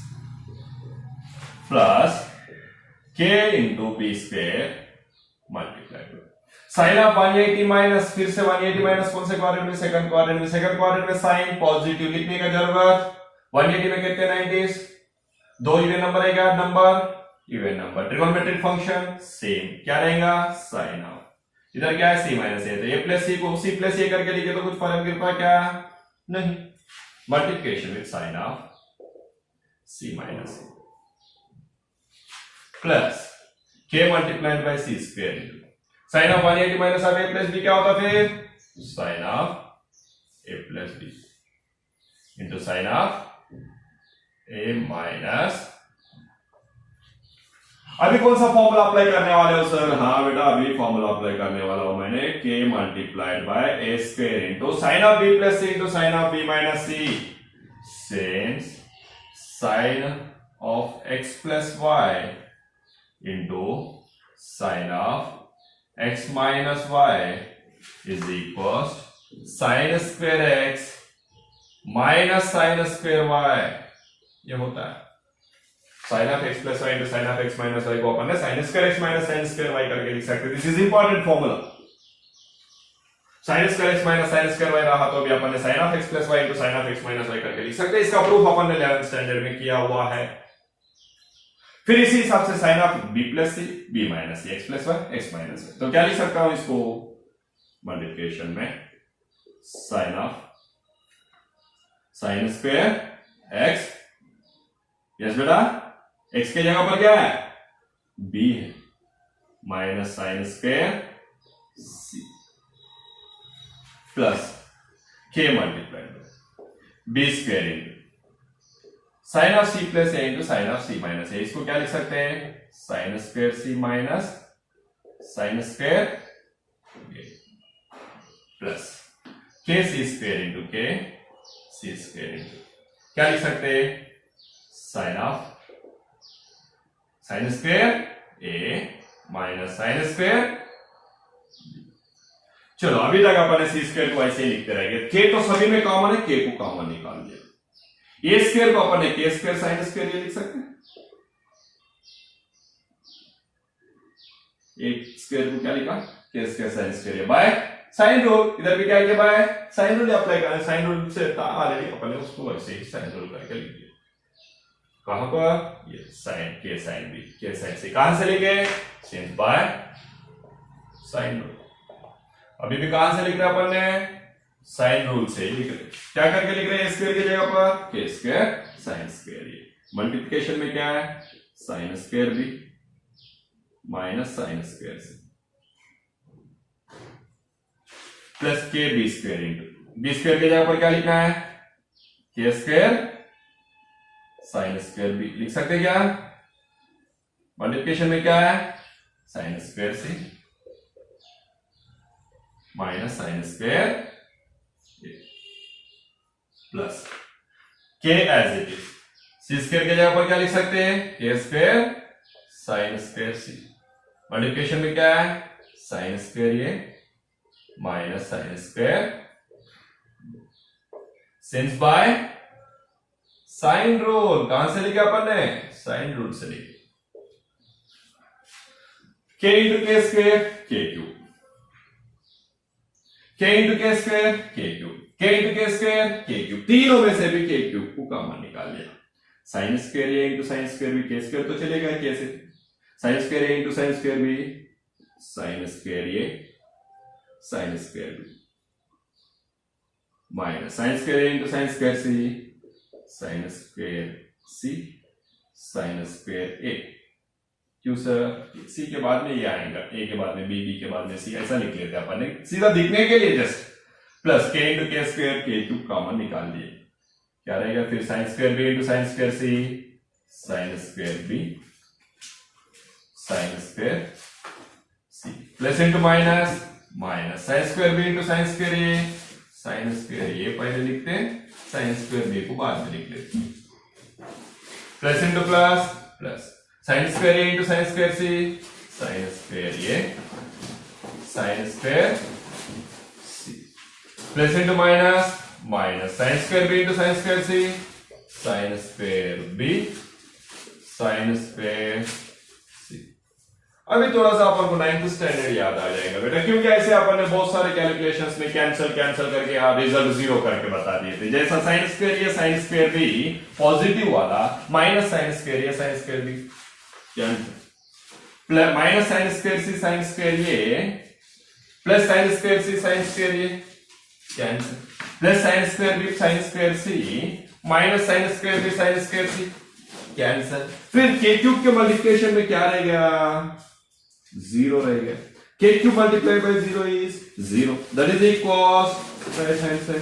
plus k into b square multiplied sine of 180 minus, फिर से 180 माइनस कौन से क्वाड्रेंट में, सेकंड क्वाड्रेंट में साइन पॉजिटिव लिखने का जरूरत, 180 में कितने 90s, 2 इवन नंबर है क्या, even number, trigonometric function same क्या रहेगा, साइन ऑफ, इधर क्या है, सी माइनस ए, तो ए प्लस सी को सी प्लस ए करके लिखे तो कुछ फर्क गिरता क्या नहीं, multiplication with sine of c minus a plus k multiplied by c square, sine of 180 minus of A plus b क्या होता फिर, sine of A plus b into sine of a minus, अभी कौन सा फॉर्मूला अप्लाई करने वाले हो sir, हाँ बेटा अभी फॉर्मूला अप्लाई करने वाला हूं मैंने, k multiplied by a square into sine of b plus c into sine of b minus c, since sine of x plus y into sine of x minus y is equal sine square x minus sine square y, ये होता है sine of x plus y into sine of x minus y को अपन ने sine square x minus sine square y करके लिख सकते हैं, this is important formula, sine square x minus sine square y रहा तो भी अपन ने sine of x plus y into sine of x minus y करके लिख सकते हैं, इसका प्रूफ अपन ने 11th स्टैंडर्ड में किया हुआ है, फिर इसी हिसाब से sine of b plus c b minus c x plus y x minus y, तो क्या लिख सकता हूं इसको, मल्टीप्लिकेशन में sine of sine square x, yes बेटा एक्स के जगह पर क्या है, बी है, minus sine square c plus k multiplied b square into sine of c plus a into sine of c minus a, इसको क्या लिख सकते हैं, sine square c minus sine square plus k c square into के c square into क्या लिख सकते हैं, sign sign square a minus sine square. चलो अभी तक अपन सी स्क्वायर को ऐसे ही लिखते रहेंगे। के तो सभी में कॉमन है, के को कॉमन निकाल दिया। ए स्क्वायर को अपन के स्क्वायर साइन स्क्वायर ये लिख सकते हैं। ए स्क्वायर को क्या लिखा, के square sine square by sine rule. इधर भी क्या किया, बाय साइन रूल अप्लाई करें। साइन रूल से ऑलरेडी अपन ने उसको वैसे ही साइन रूल करके लिख दिया। कहां पर, ये साइन के साइन बी, के साइन सी कहां से लिखे, सिंस बाय साइन रूल। अभी भी कहां से लिख रहे हैं अपन ने, साइन रूल से लिख रहे। क्या करके लिख रहे हैं, स्क्वायर की जगह पर के स्क्वायर साइन स्क्वायर। ये मल्टीप्लिकेशन में क्या है, sine square b minus sine square c plus k b square into b square की जगह पर क्या लिखना है, के स्क्वायर साइन स्क्वायर बी लिख सकते हैं क्या। मल्टीप्लिकेशन में क्या है, sine square c minus sine square plus k as it is. C square की जगह पर क्या लिख सकते हैं, k square sine square c. Multiplication में क्या है, साइन स्क्वायर ये minus sine square since by sine rule. कहां से लिखा अपन ने, साइन रूल से लिखे। के into k square k cube, के into k square k cube, के into k square k cube. तीनों में से भी के क्यूब को कॉमन निकाल लिया। Sine square a into sine square b, k square तो चलेगा कैसे, sine square a into sine square b, sine square a sine square b minus sine square a into sine square c, sine square c sine square a. क्यों sir, सी के बाद में ये आएगा, ए के बाद में बी, बी के बाद में सी, ऐसा लिख लेते हैं अपन ने सीधा दिखने के लिए just. Plus k into k square k cube common निकाल दिए। क्या रहेगा फिर, sine square b into sine square c, sine square b sine square c plus into minus minus sine square b into sine square a, sine square a पहले लिखते हैं, sine square B को बाद में लिख लेते हैं। Plus into plus plus sine square a into sine square c, sine square a sine square c plus into minus minus sine square b into sine square c, sine square b sine square c. अभी थोड़ा सा अपन को 9th standard याद आ जाएगा बेटा, क्योंकि ऐसे अपन ने बहुत सारे कैलकुलेशंस में कैंसिल करके रिजल्ट 0 करके बता दिए थे। जैसा sine square a sine square b positive वाला minus sine square a sine square b cancel, minus sine square c sine square a plus sine square c sine square a cancel, plus sine square b sine square c minus sine square b sine square c cancel. फिर k cube के multiplication में क्या रहेगा, 0 रहेगा। के cube multiply by 0 is 0, that is equals right hand side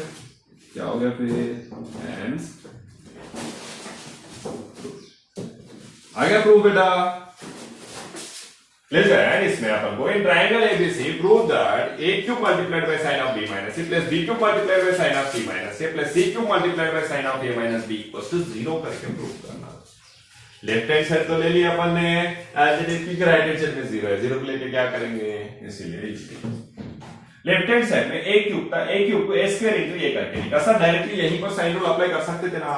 क्या हो गया फिर, हैंड्स आ गया प्रूफ बेटा। लिसन, इसमें अपन को in triangle ABC prove that a cube multiplied by sin of b minus c plus b cube multiplied by sin of c minus a plus c cube multiplied by sin of a minus b equals to 0 करके prove करना। Left hand side तो ले लिया अपन ने, as it is, right hand side में 0 है, 0 को लेके क्या करेंगे, इसीलिए लेफ्ट हैंड साइड में a क्यूब था, a क्यूब को a स्क्वायर इनटू a करके लिखा। सर डायरेक्टली यहीं पर साइन रूल अप्लाई कर सकते थे ना,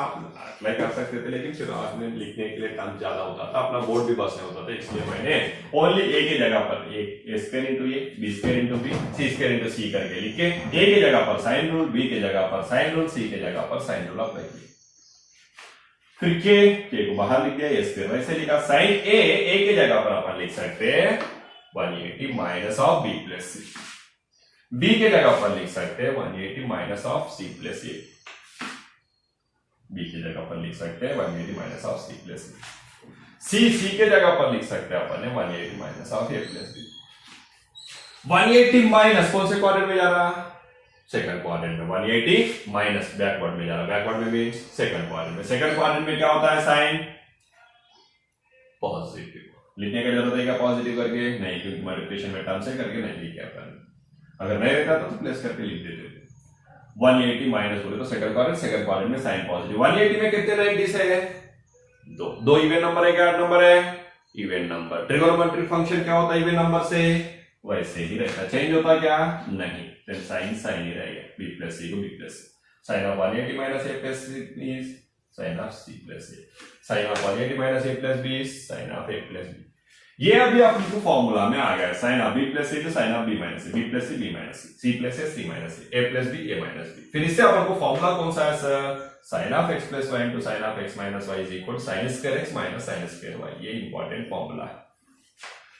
अप्लाई कर सकते थे, लेकिन फिर आज में लिखने के लिए टाइम ज्यादा होता था, अपना बोर्ड भी बस में होता था, इसलिए मैंने ओनली a की जगह पर a square into a, b square into b, c square into c करके लिखे। a की जगह पर साइन रूल, b की जगह पर साइन रूल, c की जगह पर साइन रूल अप्लाई किया। फिर के को बाहर लिख दिया, a स्क्वायर वैसे लिखा। साइन a की जगह पर अपन लिख सकते हैं 180 minus of b plus c, b के जगह पर लिख सकते हैं 180 minus of c plus a, b की जगह पर लिख सकते हैं 180 minus of c plus a, c के जगह पर लिख सकते हैं अपन ने 180 minus of a plus b। 180 minus कौन से क्वाड्रेंट में जा रहा, सेकंड क्वाड्रेंट में। 180 माइनस बैकवर्ड में जा रहा, बैकवर्ड में मींस सेकंड क्वाड्रेंट में। सेकंड क्वाड्रेंट में क्या होता है, साइन पॉजिटिव। लिखने की जरूरत है क्या पॉजिटिव करके, नहीं, क्योंकि मल्टीप्लिकेशन में टर्म से करके नहीं लिखे अपन, अगर नहीं रहता तो प्लस करके लिख देते थे। 180 माइनस बोले तो सेकंड क्वाड्रेंट में साइन पॉजिटिव। 180 में कितने 90 है, दो इवन नंबर है क्या, आड नंबर है, इवन नंबर। ट्रिगोनोमेट्रिक फंक्शन क्या होता है इवन नंबर से? वैसे ही रहता, चेंज होता क्या? नहीं, फिर साइन साइन ही रहेगा, बी प्लस सी को b plus c, sine of 180 minus a plus c is sine of c plus a, sine of 180 minus a plus B is sine of A plus b. ये अभी आपको formula में आ गया, sine of b plus c to sine of b minus c, b plus c b minus c, c plus a c minus c, a plus b a minus b. फिर इससे आपको formula कौन सा है sir? Sine of x plus y into sine of x minus y is equal sine square x minus sine square y. ये important formula है।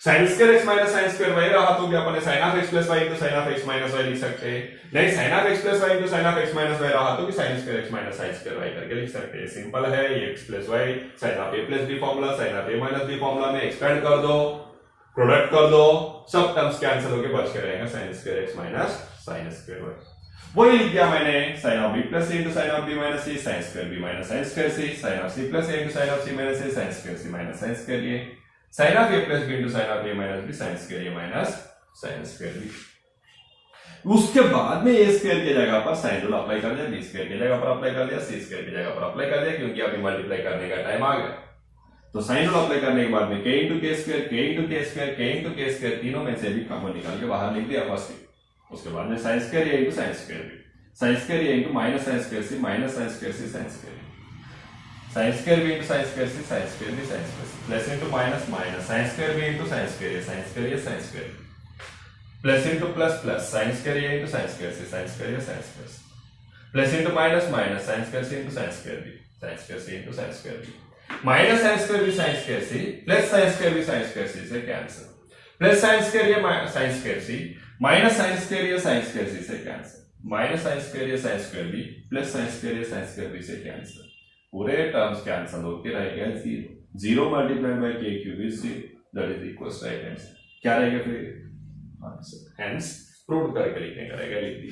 Sine square x minus sine square y रहा तो क्या अपने sine of x plus y into sine of x minus y लिख सकते हैं। नहीं, sine of x plus y into sine of x minus y रहा तो कि sine square x minus sine square y करके लिख सकते हैं। सिंपल है ये, x plus y sine of A plus b formula sine of a minus b formula में एक्सपेंड कर दो, प्रोडक्ट कर दो, सब टर्म्स कैंसिल होकर बच के रहेगा sine square x minus sine square y. वही लिख दिया मैंने, sine of b plus c into sine of b minus c, sine square b minus sine square c, sine of c plus a into sine of c minus c, sine square c minus sine square a, sine of A plus b into sine of a minus b, sine square a minus sine square b. उसके बाद में ए square की जगह पर sine rule apply कर दिया, b square की जगह पर अप्लाई कर दिया, सी स्क्वायर की जगह पर अप्लाई कर दिया, क्योंकि अभी मल्टीप्लाई करने का टाइम आ गया। तो साइन रूल अप्लाई करने के बाद में k into k square, k into k square, k into k square, तीनों में से भी कॉमन निकाल के बाहर लिख दिया फर्स्ट। उसके बाद में sine square a into sine square b, sine square a into minus sine square c, minus sine square c sine square b, sine square b into sine square c, sine square b sine square c, plus into minus minus, sine square b into sine square a, sine square a sine square b, plus into plus plus, sine square a into sine square c, sine square a sine square c, plus into minus minus, sine square c into sine square b, sine square c into sine square b, minus sine square b sine square c plus sine square b sine square c से cancel, plus sine square a sine square c minus sine square a sine square c से cancel, minus sine square a sine square b plus sine square a sine square b से cancel. पूरे terms cancel होके रहेगा zero, zero multiplied by K cube is that is equal to right hand side. क्या रहेगा फिर answer, hence prove करके लिखने का रहेगा, लिख दी।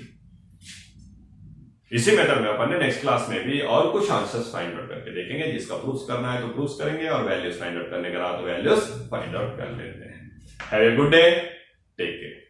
इसी मेथड में अपन ने नेक्स्ट क्लास में भी और कुछ आंसर्स फाइंड आउट करके देखेंगे, जिसका प्रूफ करना है तो प्रूफ करेंगे और वैल्यूज फाइंड आउट करने का रहा तो वैल्यूज फाइंड आउट कर लेते हैं। Have a good day, take care.